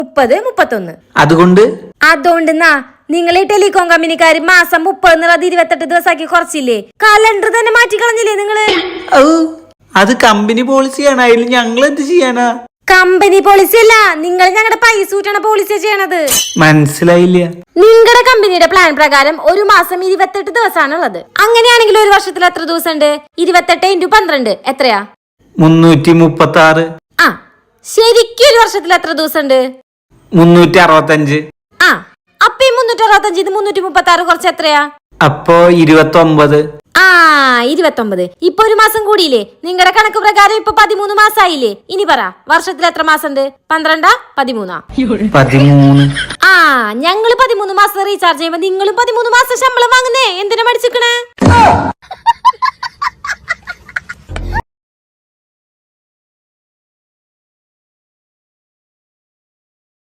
30, 31. അതുകൊണ്ട് നിങ്ങളെ ടെലികോം കമ്പനിക്കാര് മാസം 30 എന്നുള്ളത് 28 ദിവസമാക്കി കുറച്ചില്ലേ? കലണ്ടർ തന്നെ മാറ്റി കളഞ്ഞില്ലേ നിങ്ങള്? അത് കമ്പനി പോളിസിയാണ്. അതിൽ ഞങ്ങൾ എന്ത് ചെയ്യാനാ? കമ്പനി പോളിസി അല്ല, നിങ്ങൾ ഞങ്ങളുടെ പൈസ ഊറ്റണ പോളിസി ചെയ്യണത്. മനസ്സിലായില്ല. നിങ്ങളുടെ കമ്പനിയുടെ പ്ലാൻ പ്രകാരം ഒരു മാസം 28 ദിവസമാണ് ഉള്ളത്. അങ്ങനെയാണെങ്കിൽ ഒരു വർഷത്തിൽ എത്ര ദിവസം ഉണ്ട്? 28 × 12 എത്രയാ? 336. ആ, ശരിക്കും ഒരു വർഷത്തിൽ എത്ര ദിവസം ഉണ്ട്? 365. ആ, അപ്പൊ 365 336 കുറച്ച് എത്രയാ? അപ്പോ 29. ആ, 29. ഇപ്പൊ ഒരു മാസം കൂടിയില്ലേ? നിങ്ങളുടെ കണക്ക് പ്രകാരം ഇപ്പൊ 13 മാസായില്ലേ? ഇനി പറ, വർഷത്തിൽ എത്ര മാസം ഉണ്ട്? 12, 13? 13. ആ, ഞങ്ങള് 13 മാസം റീചാർജ് ചെയ്യുമ്പോ നിങ്ങളും 13 മാസം ശമ്പളം വാങ്ങുന്നേ. എന്തിനാ മടിച്ചിക്കണേ?